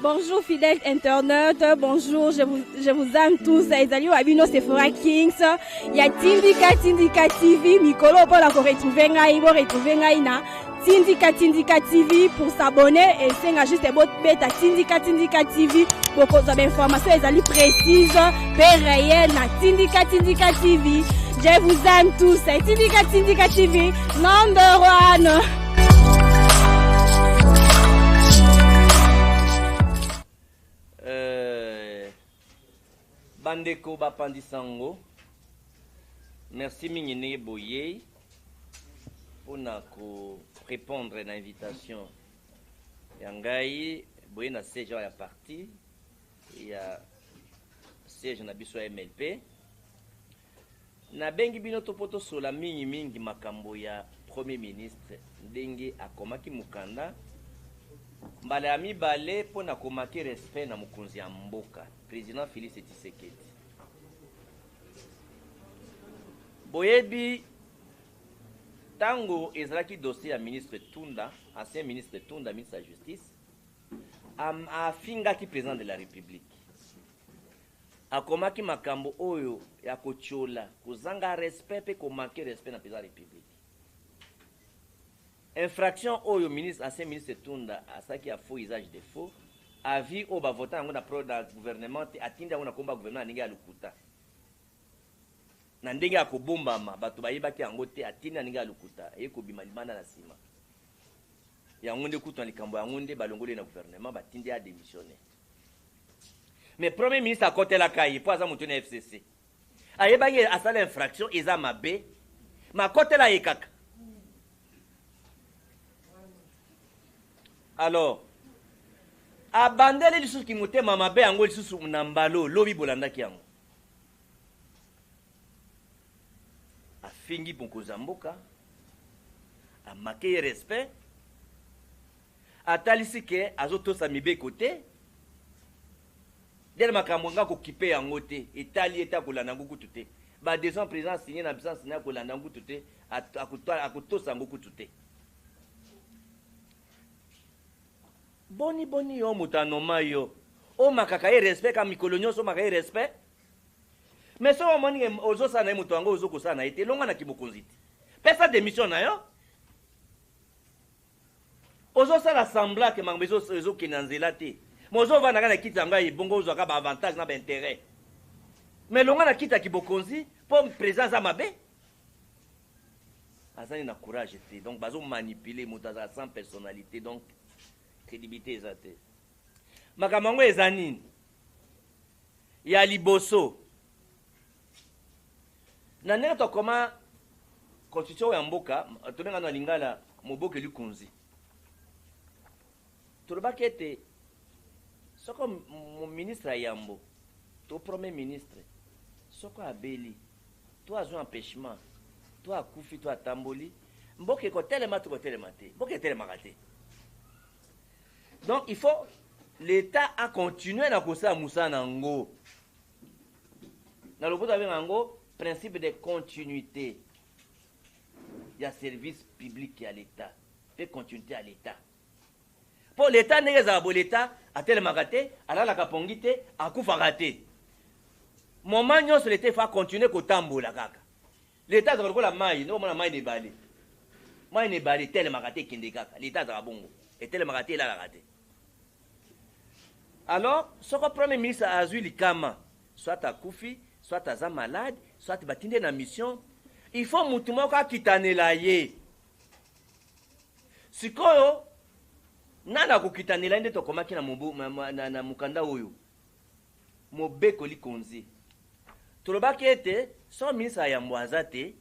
Bonjour fidèles internautes, bonjour, je vous aime tous. Ezali Wabino Sephora Kings. Il y a Tindika TV, Mikolo pour la retrouver ngai na Tindika TV pour s'abonner et c'est juste beta Tindika TV pour cause d'informations ezali précises, réelles na Tindika TV. Je vous aime tous. Tindika TV, number one. Bandeko Bapandisango, merci Mingine Boye pour répondre à l'invitation. Yangai, Boye na siège à la partie, il y a siège na biso MLP. Na bengi bino topoto sola mingi makambo ya Premier ministre ndenge akomaki mukanda. Mbala ya mibale po na komaki respect na mokonzi ya mboka président Félix Tshisekedi. Boyebi tango ezalaki dossier ya ministre Tunda, ancien ministre Tunda, ministre de la justice, afingaki président de la République. Akomaki makambo oyo ya kochola, kozanga respect pe komaki respect na président de la République. Infraction oyo ministre, ancien ministre Tunda asaki a faux usage de faux, avis au votant ngo na pro da gouvernement atindi ngo na komba gouvernement ndenge ya lukuta. Na ndenge ya kobombama bato bayebaki yango te atindi ndenge ya lukuta ekobima limana na sima. Yango nde kutu na likambo yango nde balongole na gouvernement batindi a démissionner. Mais premier ministre akotela kai po aza mutu na FCC. Ayebaki asala infraction eza mabe, makotela yekaka. Alors, abandele lisusu ki motema mabe yango lisusu na mbalo lobi bolandaki yango. Afingi bonkoza mboka, amake respect, atalisi ke azotosa mibe kote, dele makambo nga kokipe yango te, etali eta kolanda ngo kutu te. Ba décision président signé na bisan signé kolanda ngo kutu te, akotosa ngo kutu te. Boni yo mutanoma yo. O makaka ye respect ka mikolo nyonso makaka ye respect. Mais so omoni ozo sana mutu wango ozo kosana ete longa na kibokonziti. Pesa démission na yo. Ozo sala sembla ke mangbezo ozo kinanzela te. Mozo va na kiti anga ibongo ozo ka ba avantage na ba intérêt. Mais longa na kita kibokonzi pour présence à mabe. Azani na courage te. Donc bazo manipuler mutaza sans personnalité donc crédibilité ezate. Makamango ezanini ya liboso. Na ndenge to koma constitution ya mboka tonenga na lingala moboke likunzi. Tolobaki ete soko mo ministre Yambo, to premier ministre, soko abeli, to azo empêchement, to akufi, to atamboli, mboke ko telema to ko telema te. Mboke telema kate. Donc il faut l'État a continué à causer à Moussa Nango. Dans le bout avec Nango, principe de continuité. Il y a service public à l'État. De continuité à l'État. Pour l'État, n'est pas l'État, à tel magaté, à la capongité, à Koufaraté. Moment où l'État faut continuer qu'au tambour la caca. L'État a la maille, non, la maille n'est balée. Maille n'est balée, tel magaté qui n'est pas. L'État a bongo. Et tel magaté là la raté. Alors, ce que le Premier ministre a eu le Kama, soit à Koufi, soit à malade, soit à batinde na mission, il faut mutumo ka kitane la ye. Sikoyo, nana ko kitane la ndeto komaki na mubu na mukanda oyo. Mobeko likonzi. Tolobaki ete, so ministre ya mbwazate,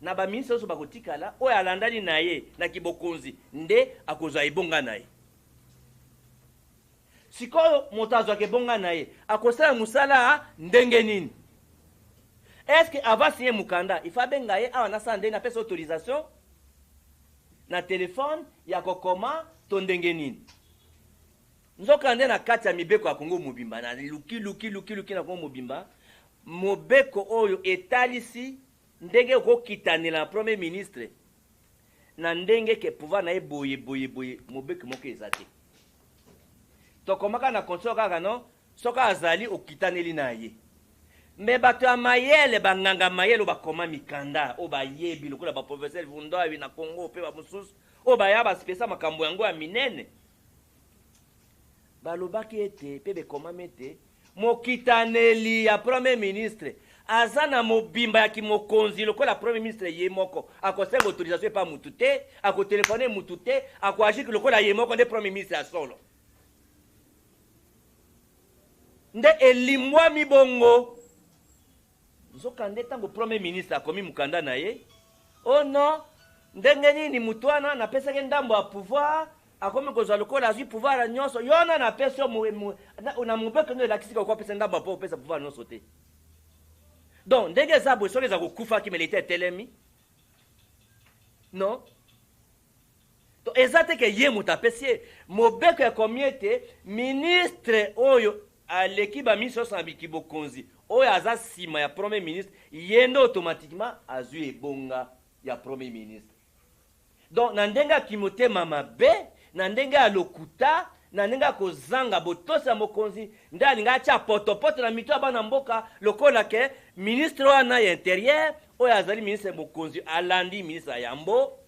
na ba ministre so bakotikala, oyo alandani na ye na kibokonzi, nde akozwa ibonga na ye. Sikoyo motazo ke bonga na ye akosala musala ndenge nini? Est-ce que avant signer mukanda il faut benga ye awana sande na pesa autorisation na téléphone ya kokoma to ndenge nini? Nzoka nde na kati ya mibeko ya Kongo mobimba na luki na Kongo mobimba mobeko oyo etalisi ndenge ko kitanela premier ministre na ndenge ke pouvoir na ye boye mobeko moko ezate. tokomaka na constitution kaka non soka azali okitaneli na ye me bato ya mayele banganga mayele bakoma mikanda o bayebi lokola baprofesseur vundoabi na Congo mpe bamosusu o baya baspesa makambo yango ya minene balobaki ete mpe bekomami ete mokitaneli ya premier ministre aza na mobimba ya kimokonzi lokola premier ministre ye moko akosenga autorisation epa mutu te akotelefone mutu te akoagiki lokola ye moko nde premier ministre ya solo nde elimwami bongo nzoka nde ntango premier ministre akomi mukanda na ye oh non ndenge nini mutu wana napesaki ndambo ya pouvoir akomi kozwa lokola azwi pouvoir nyonso yona napesi na mobeko ndo elakisika okopesa ndambo mpo opesa pouvoir nyonso te donc ndenge eza boye soki eza kokufaki melite etelemi non donc eza te ke ye moto apesi ye mobeko ekomi ete ministre oyo aleki baministre oyo na bikibokonzi oyo aza nsima ya premier ministre ye nde automatiquement azwi ebonga ya premier ministre donc na ndenge akimotema mabe na ndenge ya lokuta na ndenge akozanga botosi ya mokonzi nde alinga atya potopoto na mito ya bana mboka lokola ke ministre wana ya intérieur oyo azali ministre ya mokonzi alandi ministre ya yambo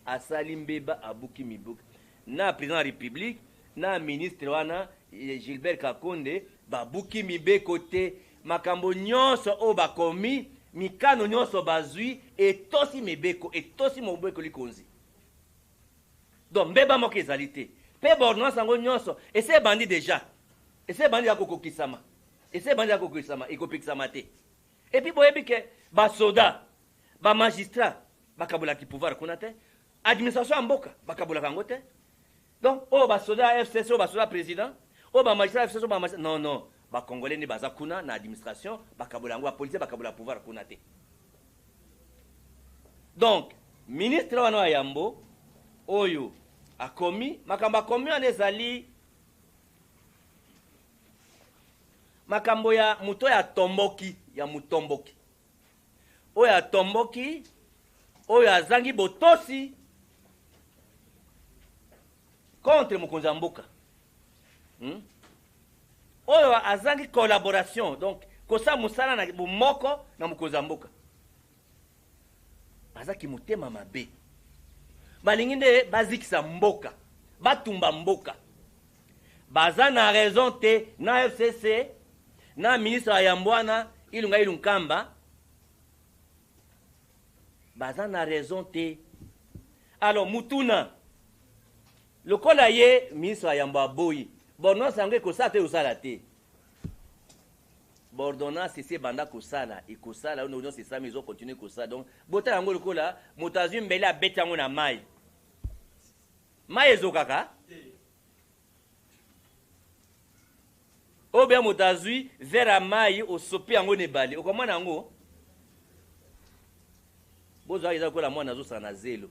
asali mbeba abuki mibuka na président ya république na ministre wana Gilbert Kakonde babuki mibeko te makambo nyonso oyo bakomi mikano nyonso bazwi etosi mibeko etosi mobeko likonzi donc mbeba moko ezali te mpe baordonnance yango nyonso ese ebandi deja ese ebandi ya kokokisama ese ebandi ya kokokisama ekopekisama te epuis boyebi ke basoda bamagistrat bakabolaki pouvoir kuna te administration ya mboka bakabolaka yango te donc oyo basoda ya FCC oyo basoda président oyo bamagistrat ya FCC oyo bamagistrat non non bakongolais nde baza kuna na administration bakabola yango bapolisier bakabola pouvoir kuna te donc ministre wana ya yambo oyo akomi makambo akomi wana ezali makambo ya moto ya tomboki ya mutomboki oyo atomboki oyo azangi botosi contre mokonzi ya mboka oyo azangi collaboration donc kosala mosala na bomoko na mokonzi ya mboka azaki motema mabe balingi nde bazikisa mboka batumba mboka baza na raison te na FCC na ministre ya yambwana ilunga ilunkamba baza na raison te alors mutuna lokola ye ministre ya yambo aboyi bordonnance yango ekosala te osala te bordonnance esi ebanda kosala ekosala oyo nyonso esami ezokontinue kosala donc botala yango lokola moto azwi mbele abeti yango na mai mai ezokaka oyo bia moto azwi vere ya mai osopi yango na ebale okomona yango bozwaka eza lokola mwana azosala na zelo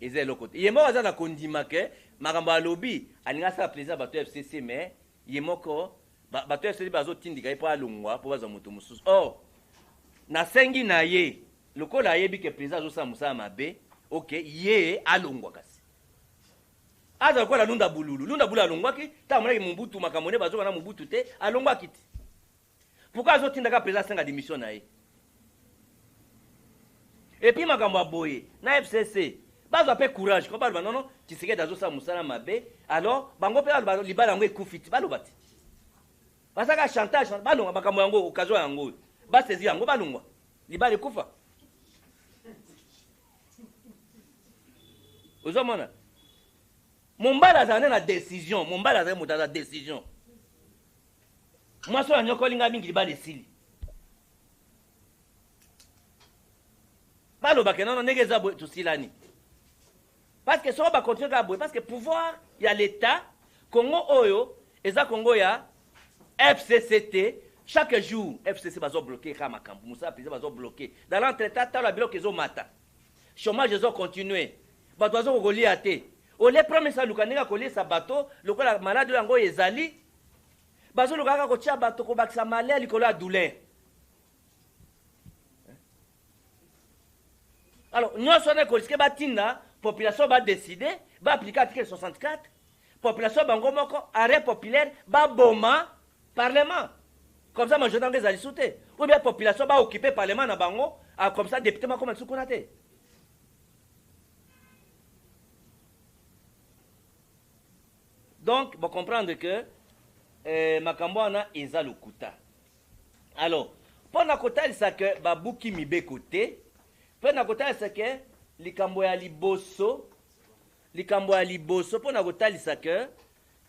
eza eloko te ye moko aza na kondima ke makambo alobi alingi asala plaisir bato ya FCC mais ye moko bato ya FCC bazotindika ye mpo alongwa mpo bazwa moto mosusu or nasengi na ye lokola ayebi ke plaisir azosala mosala mabe ok ye alongwa kasi aza lokola lunda bululu alongwaki ntango monaki mobutu makambo nde bazoka na mobutu te alongwaki te pourkui azotindaka plaisir asenga démission na ye epuis makambo aboye na FCC bazwa mpe courage ko baloba nono Tshisekedi azosala mosala mabe alors bango mpe baloba libala yango ekufi ti baloba te basaka chantage balongwa makambo yango occasion yango basezi yango balongwa libala ekufa ozomona mombala azala nde na décision mombala azali moto aza décision mwasi oyo anyokolinga mingi libala esili balobake nono ndenge eza boye tosilani parce que soko bakontinue kaka boye parce que pouvoir ya l'état Congo oyo eza Congo ya FCCT chaque jour FCC bazobloqué kaka makambo mosala président bazobloqué dans l'entretemps tala biloko ezomata chômage ezocontinue bato bazokokolia te ole promesa luka ndenge akoliesa bato lokola malade oyo yango ezali bazoluka kaka kotia bato kobakisa malere likolo ya douleur alors nyonso wana ekoliske batinda population badeside baaplike article 64 population bango moko arrêt populaire ba boma parlement comme ça majorité ngeza lisute ou bien population ba occuper parlement na bango comme ça député ma comme tsukunate. Donc vous comprendre que makambo ana eza lokuta. Alors pour na kota ça que babuki mibe côté pour na kota ça que likambo ya liboso mpona kotalisa ke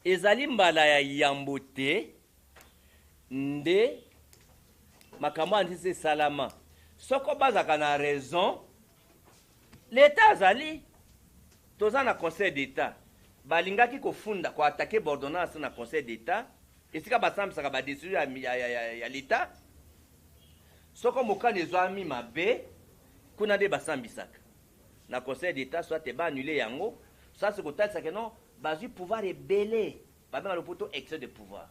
ezali mbala ya yambo te nde makambo andisi esalama soko bazaka na raison l'état azali toza na conseil d'état balingaki kofunda koatake baordonnance na conseil d'état esika basambisaka badécision ya l'état soko mokano ezwami mabe kuna nde basambisaka na conseil d'état soit te ba annuler yango. Ça, c'est que non, basu pouvoir rebeller. Pas bien le poteau excès de pouvoir.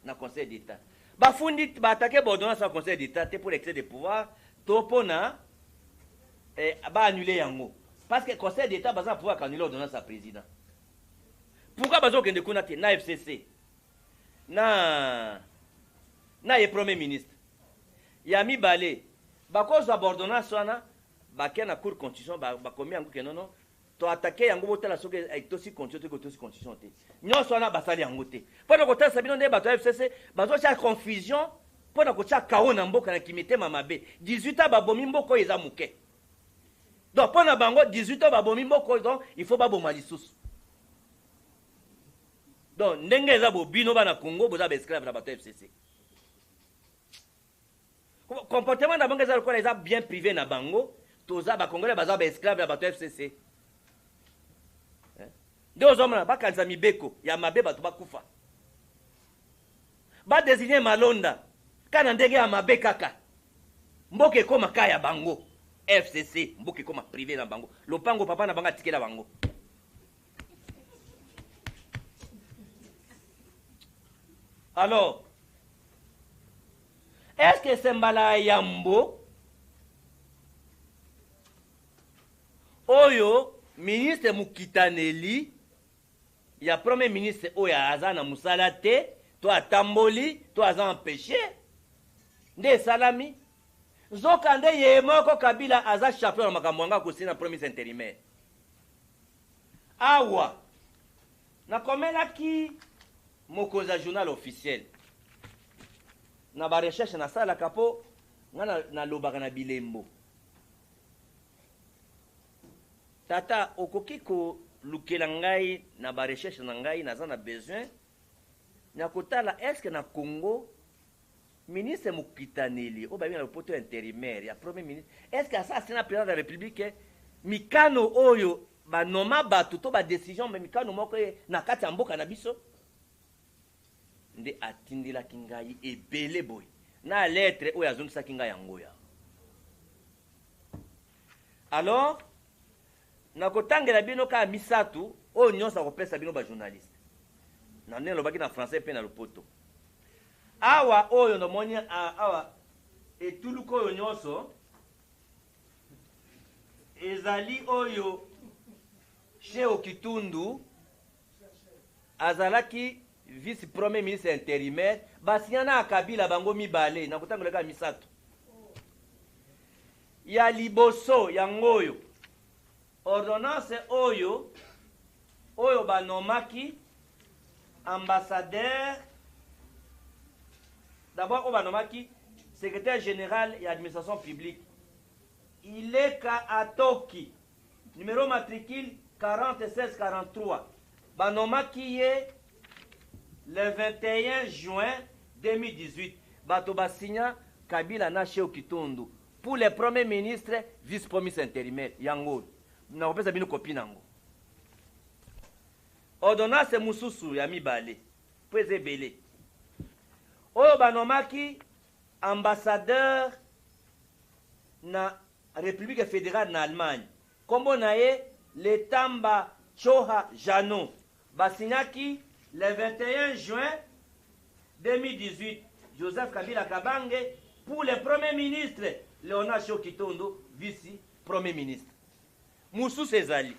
Dans le conseil d'État. Bah, fundi, bah, attaquer l'ordonnance au conseil d'État, c'est pour excès de pouvoir. Topona, bah, annuler yango. Parce que le conseil d'État, bah, ça pouvoir annuler l'ordonnance à président. Pourquoi bah, on ne connaît pas na FCC, na le premier ministre. Yami balé. Bah, cause de l'ordonnance, bah, qu'il y a na cour constitution, bah, combien yango que non. To attaquer yango botala soki tosi constitution te nyonso wana basali yango te mpona kotalisa bino nde bato ya FCC bazotia confusion mpona kotia kao na mboka na kimitema mabe 18 ans babomi mboka oyo eza moke donc mpona bango 18 ans babomi mboka oyo donc il faut baboma lisusu donc ndenge eza bobino bana Congo boza baesclave na bato ya FCC comportement na bango eza lokola eza bien privé na bango toza bakongolais baza baesclave na bato ya FCC. Nde ozomona bakanisa mibeko ya mabe bato bakufa badésigne malonda kana ndenge ya mabe kaka mboka ekoma ka ya bango FCC mboka ekoma privé na bango lopango papa na bango atikela bango. Alors est-ce que c'est mbala yambo oyo ministre Mukitaneli ya premier ministre oya aza na musala te to atamboli to aza empêché nde salami nzoka nde ye moko Kabila aza champion na makambo anga kosi na premier intérimaire awa na komelaki mokonzi journal officiel na ba recherche na sala kapo nga na lobaka na bilembo tata okoki ko lukela ngai na ba recherche na ngai naza na besoin na kotala est-ce que na Congo ministre Mukitaneli o babi na poto intérimaire ya premier ministre est-ce que ça c'est na président de la République mikano oyo ba noma bato to ba décision mais mikano moko na kati ya mboka na biso nde atindila kingai ebele boy na lettre oyo azongisa kingai yango ya alors na kotangela bino ka misatu oyo nyonso akopesa bino ba journaliste na ndenge lobaki na français pe na lopoto awa oyo nomoni awa etuluku oyo nyonso ezali oyo Cheo Kitundu azalaki vice premier ministre intérimaire basinyana na Kabila bango mibale na kotangela misatu ya liboso yango oyo ordonnance oyo banomaki ambassadeur d'abord oyo banomaki secrétaire général et administration publique Ileka Atoki numéro matricule 401643 banomaki ye le 21 juin 2018 bato basigna Kabila na Cheo Kitundu pour le premier ministre vice premier ministre intérimaire yango na kopesa bino copie nango ordonnance mususu ya mibale po ezebele oyo banomaki ambassadeur na République fédérale na Allemagne kombo na ye Letamba Choha Jano basignaki le 21 juin 2018 Joseph Kabila Kabange pour le premier ministre Léonard Cheo Kitundu vice premier ministre mususu ezali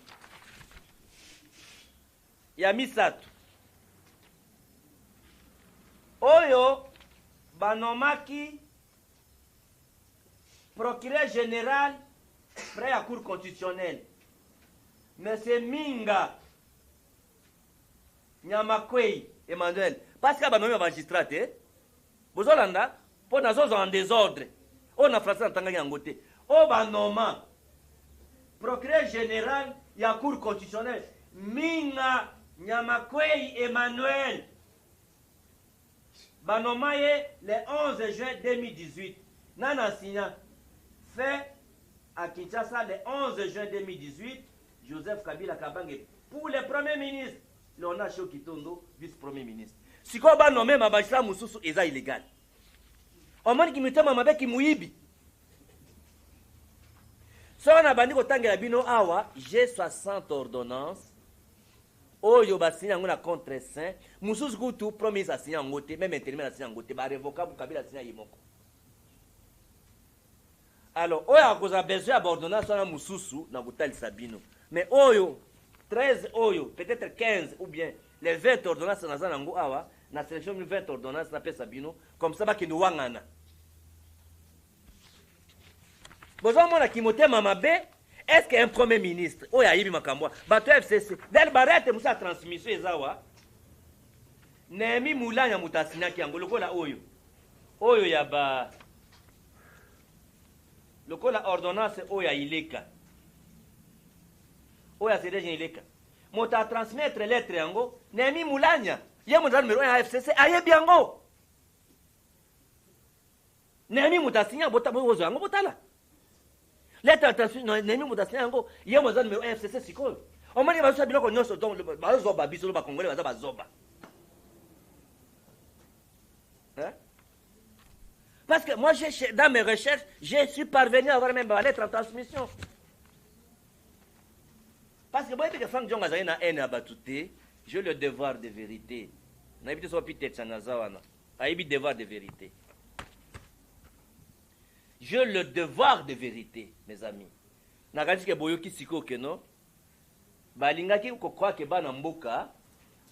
ya misato oyo banomaki procureur général près la cour constitutionnelle monsieur Minga Nyamakwei Emmanuel parce que banomi magistrat bozolanda po nazozo en désordre o na français ntanga yango te o banoma procureur général ya cour constitutionnelle Minga Nyamakwei Emmanuel banomaye le 11 juin 2018 nana signa fait à Kinshasa le 11 juin 2018 Joseph Kabila Kabange pour le premier ministre Léonard Choki Tondo vice-premier ministre sikoyo banome mabagistrat mosusu eza illégal omoni kimitema mabe kimuyibi soko na bandi kotangela bino awa j'ai 60 ordonnances oyo basigna yango na contre saint mosusu kutu premier ministre asigna yango te même intérimaire asigna yango te barevocable Kabila asigna ye moko alors oyo akozala besoin ya baordonnance wana mosusu na kotalisa bino mais oyo 13 oyo peut-être 15 ou bien les 20 ordonnances naza nango awa na sélection 20 ordonnances napesa bino comme ça bakende wangana bozomona kimotema mabe est-ce qu'un premier ministre oyo ayibi makambo bato ya FCC dal barete musa transmission ezawa Nehemi Mulanya moto asinyaki yango lokola oyo ya ba lokola ordonnance oyo ya ileka oyo asedeje ileka moto a transmettre lettre yango Nehemi Mulanya ye moto numéro 1 ya FCC ayebi yango Nehemi moto asinya bozo yango botala lettre a transmettre Nehemi moto asinya yango ye moto numéro 1 ya FCC sikoyo omoni bazo biloko nyonso donc bazoba biso ba congolais baza bazoba hein. Parce que moi, dans mes recherches, je suis parvenu à avoir même la lettre en transmission. Parce que moi, je Frank Djonga na haine à Batouté, j'ai le devoir de vérité. N'habite sur Peter Chanazawana. Aïbi devoir de vérité. J'ai le devoir de vérité, mes amis. Nakandi ke boyoki siko ke no. Balingaki ko croire que bana mboka,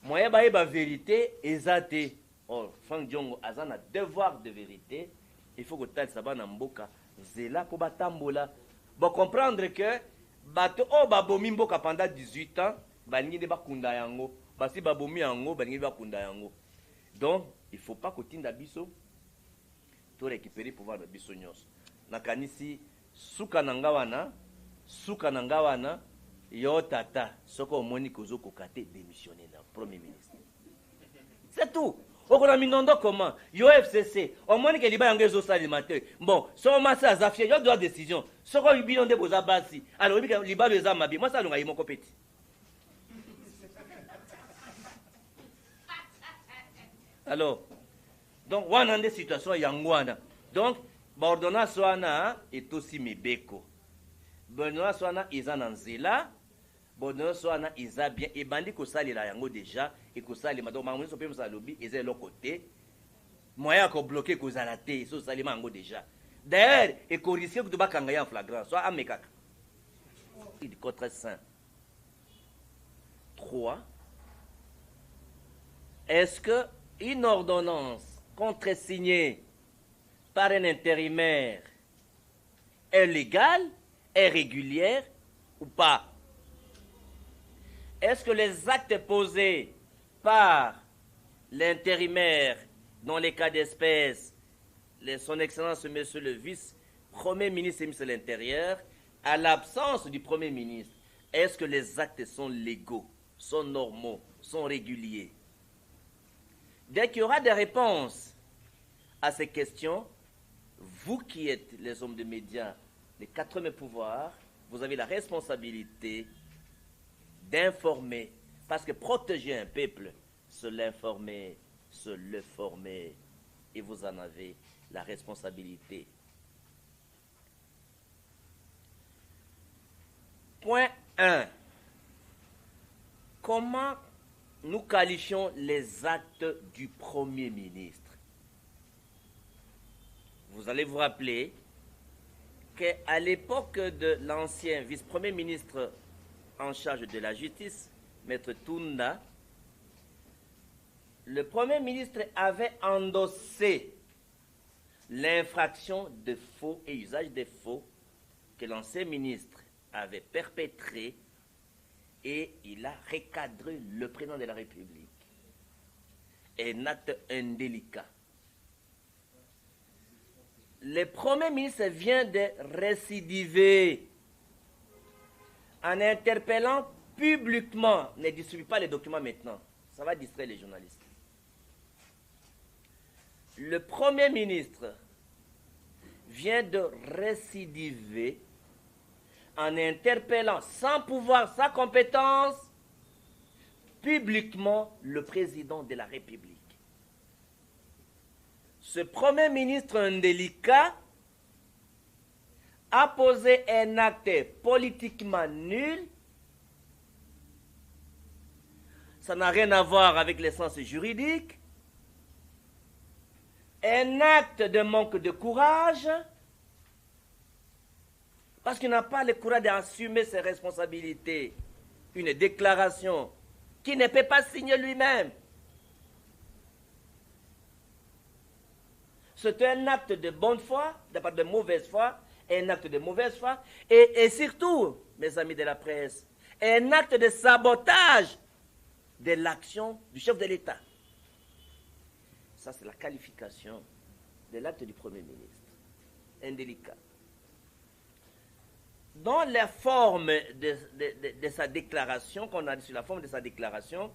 moyen ba vérité ezate. Oh, Frank Djongo azana devoir de vérité. Il faut que tu aies ça mboka zela pour batambola. Bon comprendre que bato o babomi mboka pendant 18 ans, balingi de bakunda yango, basi babomi yango, balingi bakunda yango. Donc, il faut pas que tinda biso to récupérer pouvoir de biso nyos. Nakanisi suka nangawana yo tata soko omoni kozoko kate démissionner na premier ministre. C'est tout. Okona minondo comment yo FCC au moins que liba yango ezo salimateur bon so masa azafie yo doit décision soko bino nde boza basi alors liba beza mabi moi ça longa yimoko petit alors donc wana nde situation yango wana donc ordonnance wana est aussi mibeko ordonnance wana eza na nzela bonheur soit na isa bien et bandi ko sali la yango déjà et ko sali ma donc ma so pe sa lobby et le côté moyen ko bloquer ko zalaté so sali mango déjà d'ailleurs et ko risque ko bakanga ya en flagrant soit amekaka il contre saint 3 est-ce que une ordonnance contresignée par un intérimaire est légale, est régulière ou pas? Est-ce que les actes posés par l'intérimaire, dans les cas d'espèce, son Excellence Monsieur le Vice-Premier ministre et ministre de l'Intérieur, à l'absence du Premier ministre, est-ce que les actes sont légaux, sont normaux, sont réguliers? Dès qu'il y aura des réponses à ces questions, vous qui êtes les hommes de médias, les 80 pouvoirs, vous avez la responsabilité d'informer, parce que protéger un peuple, se l'informer, se le former, et vous en avez la responsabilité. Point 1. Comment nous qualifions les actes du Premier ministre? Vous allez vous rappeler qu'à l'époque de l'ancien vice-premier ministre en charge de la justice, Maître Tunda, le Premier ministre avait endossé l'infraction de faux et usage des faux que l'ancien ministre avait perpétré et il a recadré le président de la République. Un acte indélicat. Le Premier ministre vient de récidiver en interpellant publiquement, ne distribue pas les documents maintenant, ça va distraire les journalistes. Le Premier ministre vient de récidiver en interpellant sans pouvoir, sans compétence, publiquement le président de la République. Ce Premier ministre indélicat a posé un acte politiquement nul. Ça n'a rien à voir avec l'essence juridique. Un acte de manque de courage, parce qu'il n'a pas le courage d'assumer ses responsabilités. Une déclaration qu'il ne peut pas signer lui-même. C'est un acte de bonne foi, de mauvaise foi, un acte de mauvaise foi, et surtout, mes amis de la presse, un acte de sabotage de l'action du chef de l'État. Ça, c'est la qualification de l'acte du Premier ministre. Indélicat. Dans la forme de sa déclaration, qu'on a dit sur la forme de sa déclaration,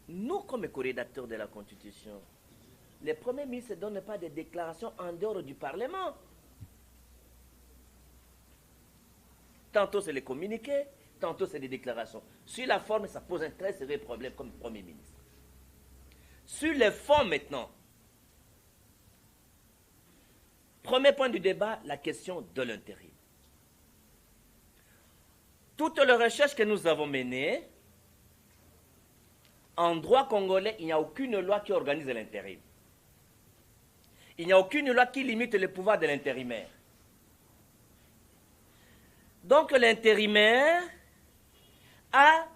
nous, comme co-rédacteurs de la Constitution, le Premier ministre ne donne pas de déclaration en dehors du Parlement. Tantôt c'est les communiqués, tantôt c'est des déclarations. Sur la forme, ça pose un très sérieux problème comme Premier ministre. Sur le fond maintenant, premier point du débat, la question de l'intérim. Toutes les recherches que nous avons menées, en droit congolais, il n'y a aucune loi qui organise l'intérim. Il n'y a aucune loi qui limite le pouvoir de l'intérimaire. Donc l'intérimaire a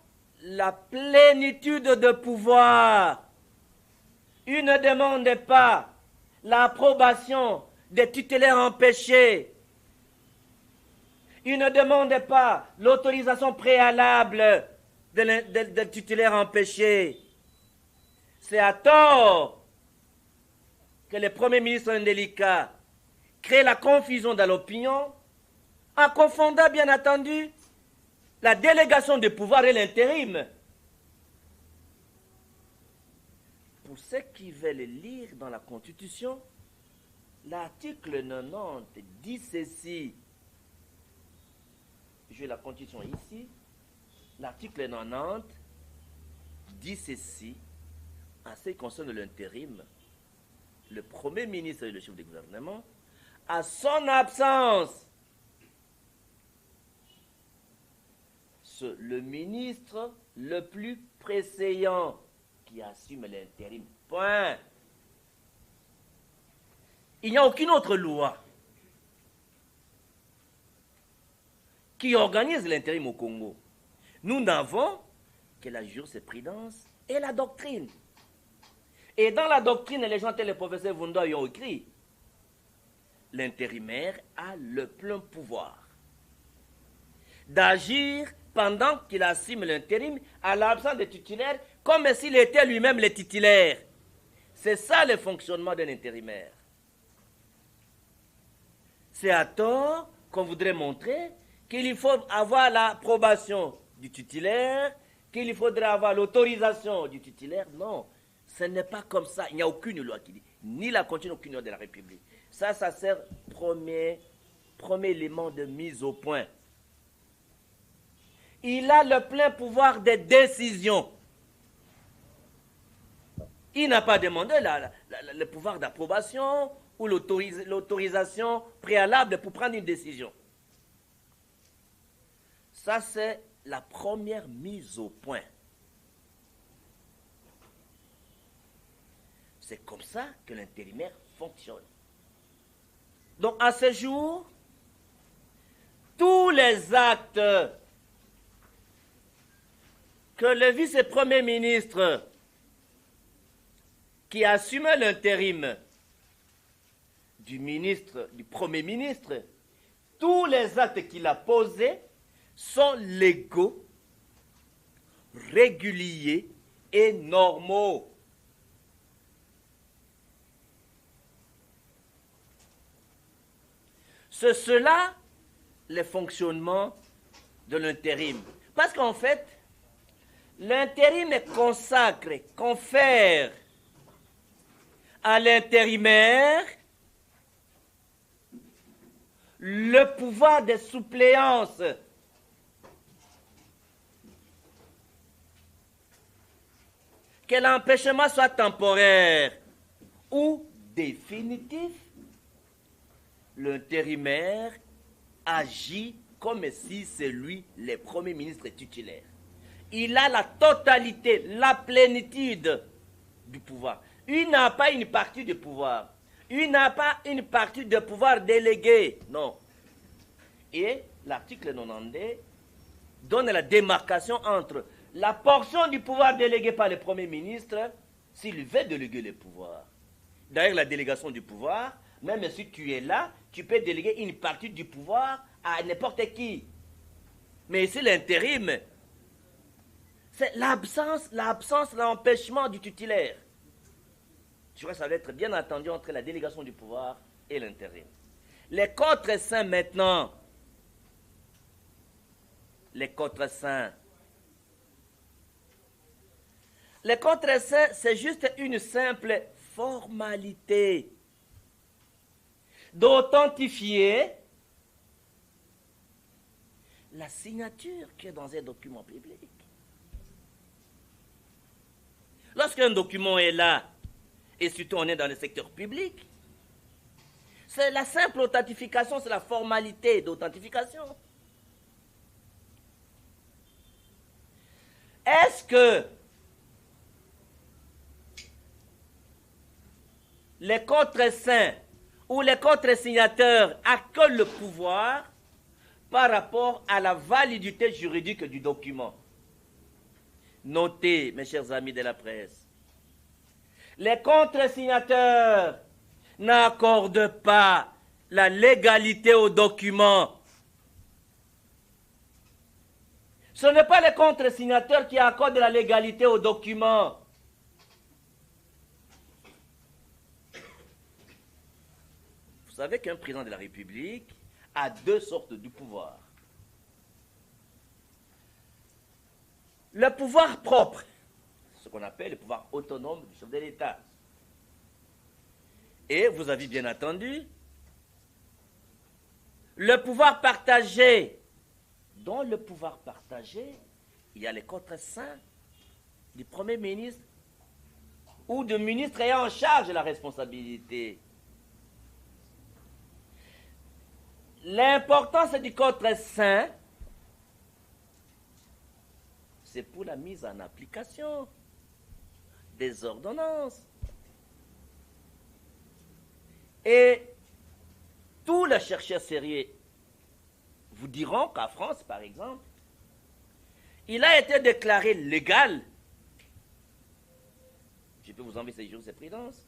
la plénitude de pouvoir. Il ne demande pas l'approbation des tutélaires empêchés. Il ne demande pas l'autorisation préalable des tutélaires empêchés. C'est à tort que le Premier ministre indélicat crée la confusion dans l'opinion en confondant bien entendu la délégation de pouvoir et l'intérim. Pour ceux qui veulent lire dans la Constitution, l'article 90 dit ceci. J'ai la Constitution ici. L'article 90 dit ceci. En ce qui concerne l'intérim, le Premier ministre et le chef du gouvernement, à son absence, le ministre le plus préséant qui assume l'intérim. Point. Il n'y a aucune autre loi qui organise l'intérim au Congo. Nous n'avons que la jurisprudence et la doctrine. Et dans la doctrine, les gens tels le professeur Vunda y ont écrit, l'intérimaire a le plein pouvoir d'agir pendant qu'il assume l'intérim à l'absence de titulaire, comme s'il était lui-même le titulaire. C'est ça le fonctionnement d'un intérimaire. C'est à tort qu'on voudrait montrer qu'il faut avoir l'approbation du titulaire, qu'il faudrait avoir l'autorisation du titulaire. Non, ce n'est pas comme ça. Il n'y a aucune loi qui dit, ni la Constitution, aucune loi de la République. Ça sert premier élément de mise au point. Il a le plein pouvoir de décision. Il n'a pas demandé le pouvoir d'approbation ou l'autorisation préalable pour prendre une décision. Ça, c'est la première mise au point. C'est comme ça que l'intérimaire fonctionne. Donc, à ce jour, tous les actes que le vice-premier ministre qui assumait l'intérim du premier ministre, tous les actes qu'il a posés sont légaux, réguliers et normaux. C'est cela le fonctionnement de l'intérim. Parce qu'en fait, l'intérim confère à l'intérimaire le pouvoir de suppléance. Que l'empêchement soit temporaire ou définitif, l'intérimaire agit comme si c'est lui le premier ministre titulaire. Il a la totalité, la plénitude du pouvoir. Il n'a pas une partie du pouvoir. Il n'a pas une partie de pouvoir délégué. Non. Et l'article 92 donne la démarcation entre la portion du pouvoir délégué par le Premier ministre, s'il veut déléguer le pouvoir. D'ailleurs, la délégation du pouvoir, même si tu es là, tu peux déléguer une partie du pouvoir à n'importe qui. Mais ici, l'intérim, c'est l'absence, l'empêchement du titulaire. Je crois que ça va être bien entendu entre la délégation du pouvoir et l'intérim. Les contre-saints maintenant. Les contre-saints. Les contre-saints, c'est juste une simple formalité d'authentifier la signature qui est dans un document public. Lorsqu'un document est là, et surtout on est dans le secteur public, c'est la simple authentification, c'est la formalité d'authentification. Est-ce que les contre-saints ou les contre-signateurs accueillent le pouvoir par rapport à la validité juridique du document? Notez, mes chers amis de la presse, les contre-signateurs n'accordent pas la légalité au document. Ce n'est pas les contre-signateurs qui accordent la légalité au document. Vous savez qu'un président de la République a deux sortes de pouvoir. Le pouvoir propre, ce qu'on appelle le pouvoir autonome du chef de l'État. Et vous avez bien entendu le pouvoir partagé. Dans le pouvoir partagé, il y a les contre-saints du Premier ministre ou du ministre ayant en charge la responsabilité. L'importance du contre-saint, c'est pour la mise en application des ordonnances. Et tous les chercheurs sérieux vous diront qu'en France, par exemple, il a été déclaré légal. Je peux vous envoyer ces jurisprudences.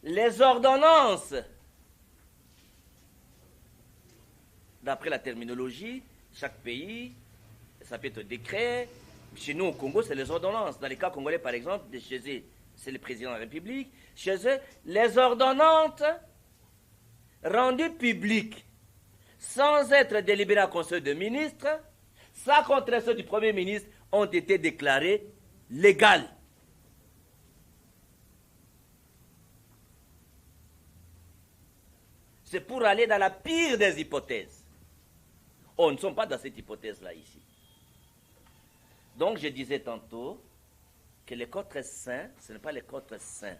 Les ordonnances, d'après la terminologie, chaque pays, ça peut être décret. Chez nous, au Congo, c'est les ordonnances. Dans les cas congolais, par exemple, chez eux, c'est le président de la République. Chez eux, les ordonnances rendues publiques, sans être délibérées en conseil de ministres, sans contreseing du Premier ministre, ont été déclarées légales. C'est pour aller dans la pire des hypothèses. Oh, nous ne sommes pas dans cette hypothèse-là ici. Donc, je disais tantôt que les contre-saints, ce n'est pas les contre-saints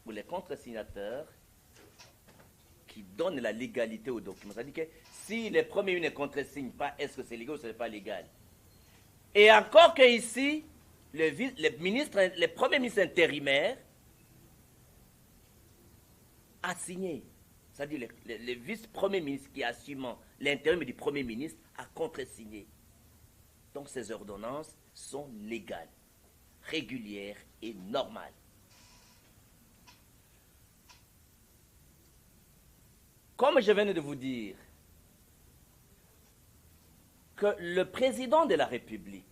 ou les contre-signateurs qui donnent la légalité au document. C'est-à-dire que si le Premier ministre ne contre-signe pas, est-ce que c'est légal ou ce n'est pas légal? Et encore que ici, le Premier ministre intérimaire a signé. C'est-à-dire le vice-premier ministre qui assume l'intérim du Premier ministre a contre-signé. Donc ces ordonnances sont légales, régulières et normales. Comme je viens de vous dire, que le président de la République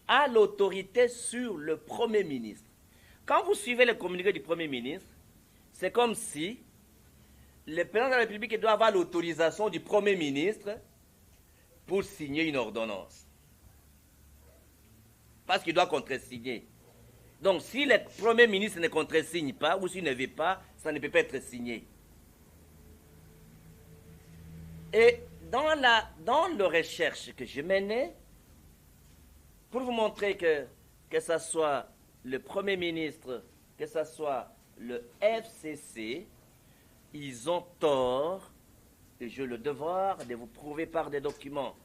a l'autorité sur le Premier ministre. Quand vous suivez le communiqué du Premier ministre, c'est comme si le président de la République doit avoir l'autorisation du Premier ministre pour signer une ordonnance. Parce qu'il doit contresigner. Donc si le Premier ministre ne contresigne pas, ou s'il ne veut pas, ça ne peut pas être signé. Et dans la recherche que je menais, pour vous montrer que ce soit le Premier ministre, que ce soit le FCC, ils ont tort, et j'ai le devoir de vous prouver par des documents.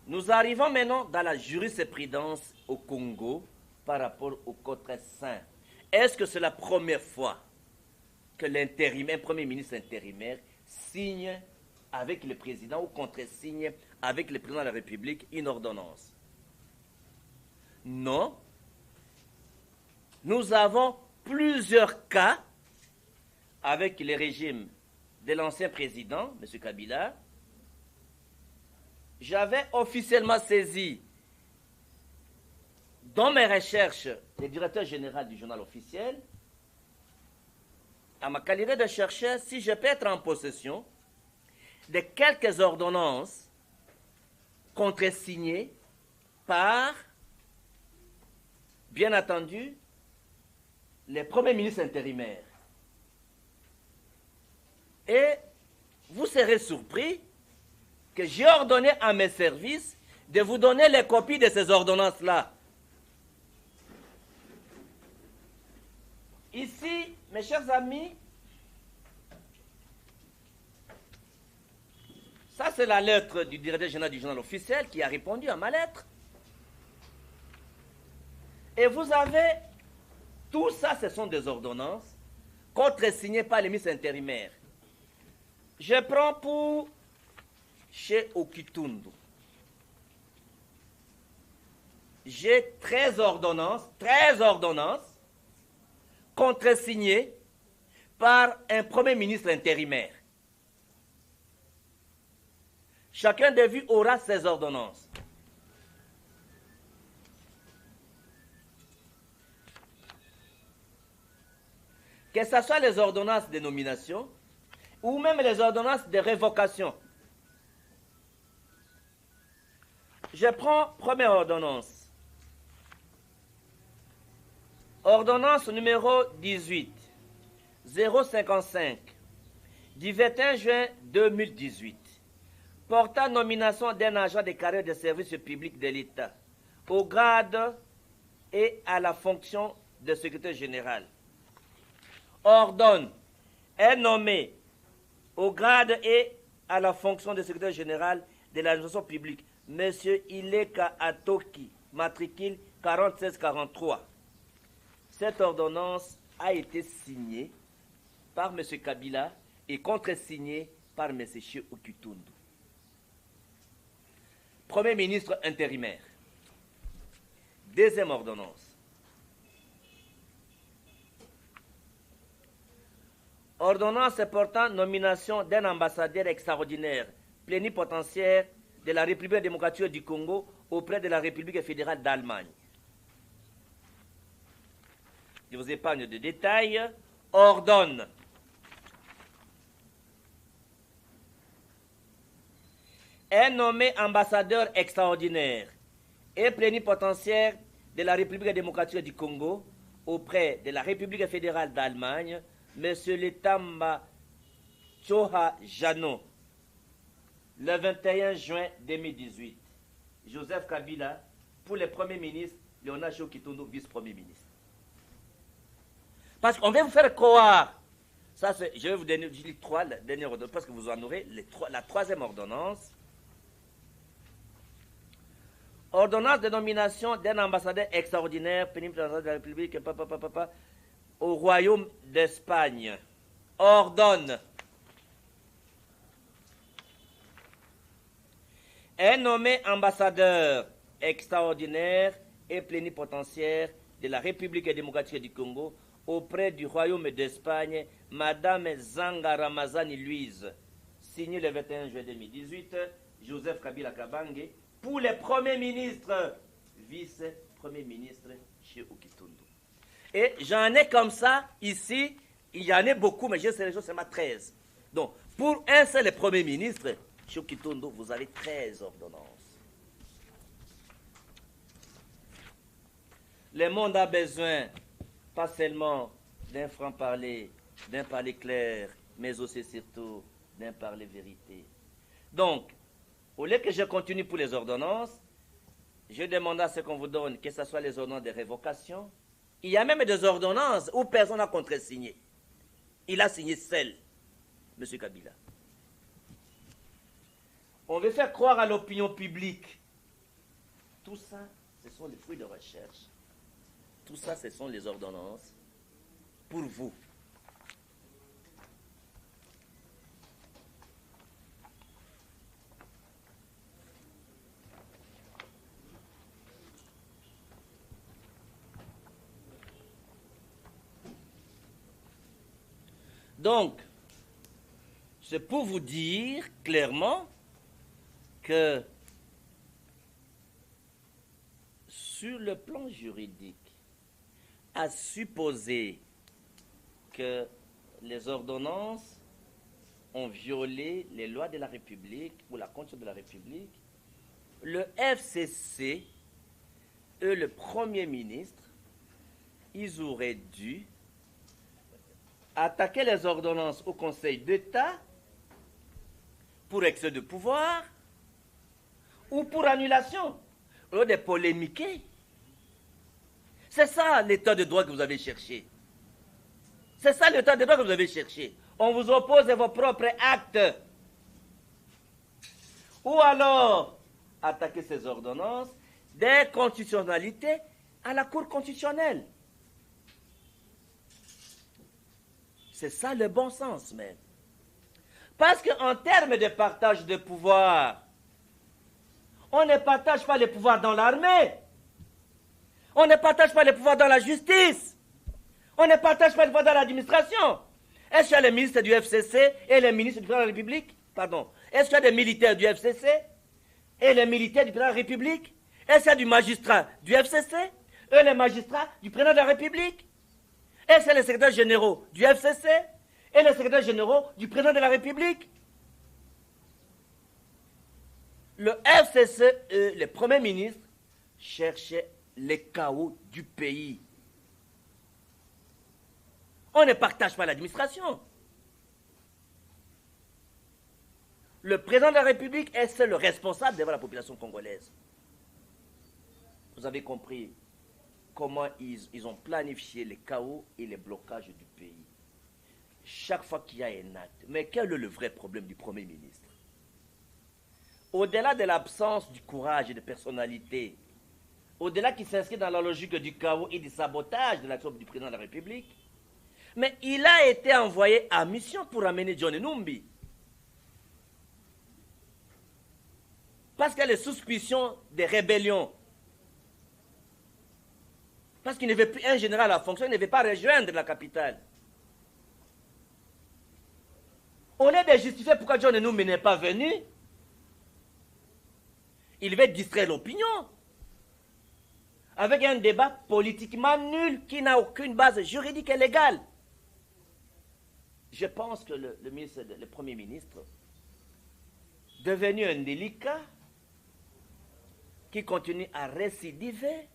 Nous arrivons maintenant dans la jurisprudence au Congo par rapport au Code très saint. Est-ce que c'est la première fois que un Premier ministre intérimaire signe avec le président ou contresigne avec le président de la République une ordonnance? Non. Nous avons plusieurs cas avec le régime de l'ancien président, M. Kabila. J'avais officiellement saisi dans mes recherches le directeur général du journal officiel à ma qualité de chercheur si je peux être en possession de quelques ordonnances contresignées par, bien entendu, les premiers ministres intérimaires. Et vous serez surpris que j'ai ordonné à mes services de vous donner les copies de ces ordonnances-là. Ici, mes chers amis, ça c'est la lettre du directeur général du journal officiel qui a répondu à ma lettre. Et vous avez, tout ça ce sont des ordonnances contresignées par les ministres intérimaires. Je prends pour chez Okitundu. J'ai 13 ordonnances contresignées par un Premier ministre intérimaire. Chacun de vous aura ses ordonnances. Que ce soit les ordonnances de nomination ou même les ordonnances de révocation. Je prends première ordonnance. Ordonnance numéro 18, 055, du 21 juin 2018, portant nomination d'un agent de carrière de service public de l'État au grade et à la fonction de secrétaire général. Ordonne est nommé au grade et à la fonction de secrétaire général de l'administration publique M. Ileka Atoki, matricule 4643. Cette ordonnance a été signée par M. Kabila et contresignée par M. Che Okitundu. Premier ministre intérimaire. Deuxième ordonnance. Ordonnance portant nomination d'un ambassadeur extraordinaire plénipotentiaire de la République démocratique du Congo auprès de la République fédérale d'Allemagne. Je vous épargne de détails. Ordonne est nommé ambassadeur extraordinaire et plénipotentiaire de la République démocratique du Congo auprès de la République fédérale d'Allemagne, M. Letamba Tchoha Jano, le 21 juin 2018. Joseph Kabila, pour le Premier ministre, Léonard Chokitundu, vice-premier ministre. Parce qu'on va vous faire croire, ça je vais vous donner les trois dernières ordonnances, parce que vous en aurez la troisième ordonnance. Ordonnance de nomination d'un ambassadeur extraordinaire, pénitentiaire de la République, au Royaume d'Espagne. Ordonne est nommé ambassadeur extraordinaire et plénipotentiaire de la République démocratique du Congo auprès du Royaume d'Espagne, Madame Zanga Ramazani Louise, signé le 21 juillet 2018, Joseph Kabila Kabange, pour les premiers ministres, vice-premiers ministres chez Okitondo. Et j'en ai comme ça, ici, il y en a beaucoup, mais j'ai sélectionné seulement 13. Donc, pour un seul premier ministre, chez Okitondo, vous avez 13 ordonnances. Le monde a besoin, pas seulement d'un franc-parler, d'un parler clair, mais aussi surtout d'un parler vérité. Donc, au lieu que je continue pour les ordonnances, je demande à ce qu'on vous donne, que ce soit les ordonnances de révocation. Il y a même des ordonnances où personne n'a contresigné. Il a signé seul, M. Kabila. On veut faire croire à l'opinion publique. Tout ça, ce sont les fruits de recherche. Tout ça, ce sont les ordonnances pour vous. Donc, c'est pour vous dire clairement que sur le plan juridique, à supposer que les ordonnances ont violé les lois de la République ou la Constitution de la République, le FCC et le Premier ministre, ils auraient dû attaquer les ordonnances au Conseil d'État pour excès de pouvoir ou pour annulation, au lieu de polémiquer. C'est ça l'état de droit que vous avez cherché. C'est ça l'état de droit que vous avez cherché. On vous oppose vos propres actes. Ou alors, attaquer ces ordonnances d'inconstitutionnalité à la Cour constitutionnelle. C'est ça le bon sens même. Parce qu'en termes de partage de pouvoir, on ne partage pas les pouvoirs dans l'armée. On ne partage pas les pouvoirs dans la justice. On ne partage pas les pouvoirs dans l'administration. Est-ce qu'il y a les ministres du FCC et les ministres du président de la République? Pardon. Est-ce qu'il y a des militaires du FCC et les militaires du président de la République? Est-ce qu'il y a du magistrat du FCC et les magistrats du président de la République? Est-ce qu'il y a les secrétaires généraux du FCC et les secrétaires généraux du président de la République? Le FCC et le Premier ministre cherchaient les chaos du pays. On ne partage pas l'administration. Le président de la République est seul le responsable devant la population congolaise. Vous avez compris comment ils ont planifié les chaos et les blocages du pays. Chaque fois qu'il y a un acte. Mais quel est le vrai problème du Premier ministre? Au-delà de l'absence du courage et de personnalité, au-delà qui s'inscrit dans la logique du chaos et du sabotage de l'action du président de la République, mais il a été envoyé en mission pour amener John Numbi. Parce qu'il y a les suspicions de rébellion. Parce qu'il ne veut plus un général à fonction, il ne veut pas rejoindre la capitale. Au lieu de justifier pourquoi John Numbi n'est pas venu, il veut distraire l'opinion avec un débat politiquement nul qui n'a aucune base juridique et légale. Je pense que le Premier ministre, devenu un délicat, qui continue à récidiver,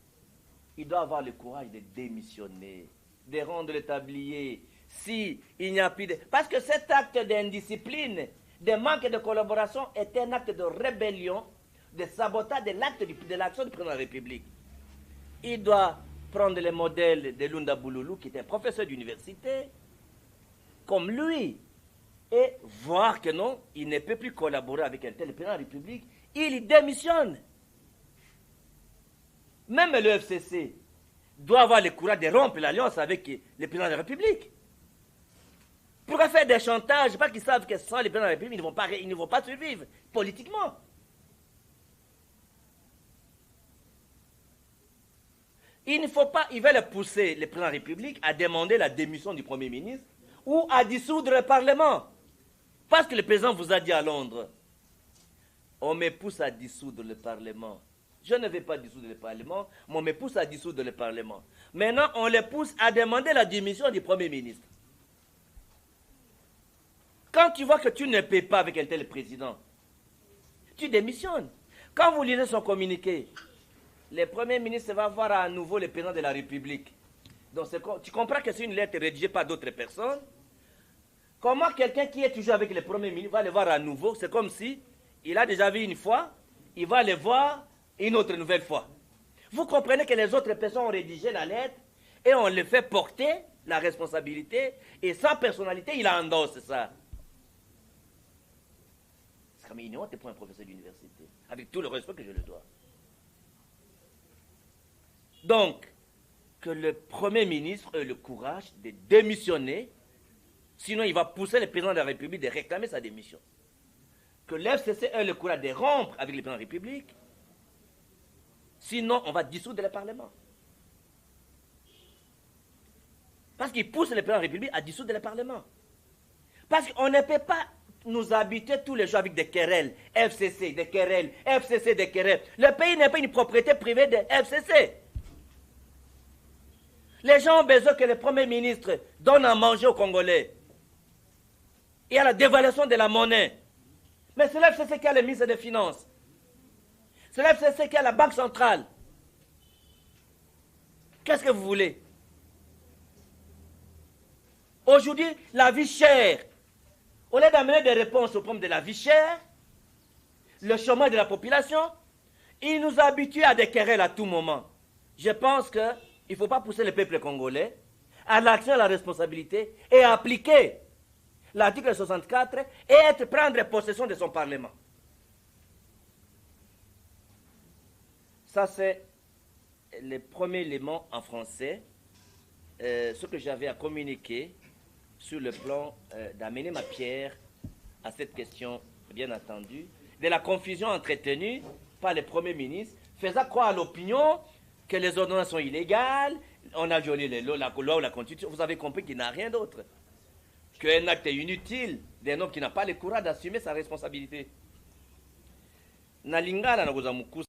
il doit avoir le courage de démissionner, de rendre le tablier, s'il n'y a plus de... Parce que cet acte d'indiscipline, de manque de collaboration, est un acte de rébellion, de sabotage de l'acte de l'action du président de la République. Il doit prendre le modèle de Lunda Bouloulou, qui est un professeur d'université, comme lui, et voir que non, il ne peut plus collaborer avec un tel président de la République, il démissionne. Même le FCC doit avoir le courage de rompre l'alliance avec le président de la République. Pourquoi faire des chantages? Parce qu'ils savent que sans le président de la République, ils ne vont pas survivre politiquement. Il ne faut pas, ils veulent pousser le président de la République à demander la démission du Premier ministre ou à dissoudre le Parlement. Parce que le président vous a dit à Londres, on me pousse à dissoudre le Parlement. Je ne vais pas dissoudre le Parlement, mais on me pousse à dissoudre le Parlement. Maintenant, on les pousse à demander la démission du Premier ministre. Quand tu vois que tu ne paies pas avec un tel président, tu démissionnes. Quand vous lisez son communiqué, le Premier ministre va voir à nouveau le président de la République. Donc, tu comprends que c'est une lettre rédigée par d'autres personnes. Comment quelqu'un qui est toujours avec le Premier ministre va le voir à nouveau? C'est comme si il a déjà vu une fois, il va le voir une autre nouvelle fois. Vous comprenez que les autres personnes ont rédigé la lettre et on le fait porter la responsabilité et sans personnalité, il endosse ça. C'est comme une honte pour un professeur d'université, avec tout le respect que je le dois. Donc, que le Premier ministre ait le courage de démissionner, sinon il va pousser le président de la République de réclamer sa démission. Que l'FCC ait le courage de rompre avec le président de la République, sinon on va dissoudre le Parlement. Parce qu'il pousse le président de la République à dissoudre le Parlement. Parce qu'on ne peut pas nous habiter tous les jours avec des querelles, FCC, des querelles, FCC, des querelles. Le pays n'est pas une propriété privée de FCC. Les gens ont besoin que le Premier ministre donne à manger aux Congolais. Il y a la dévaluation de la monnaie. Mais c'est l'FCC qui a le ministre des Finances. C'est l'FCC qui a la Banque centrale. Qu'est-ce que vous voulez? Aujourd'hui, la vie chère. Au lieu d'amener des réponses au problème de la vie chère, le chômage de la population, il nous habitue à des querelles à tout moment. Je pense qu'il ne faut pas pousser le peuple congolais à l'action, à la responsabilité et à appliquer l'article 64 et prendre possession de son Parlement. Ça, c'est le premier élément en français, ce que j'avais à communiquer sur le plan d'amener ma pierre à cette question, bien entendu, de la confusion entretenue par le Premier ministre, faisant croire à l'opinion que les ordonnances sont illégales, on a violé les lois, la loi ou la Constitution. Vous avez compris qu'il n'y a rien d'autre. Qu'un acte est inutile d'un homme qui n'a pas le courage d'assumer sa responsabilité. Nalingala na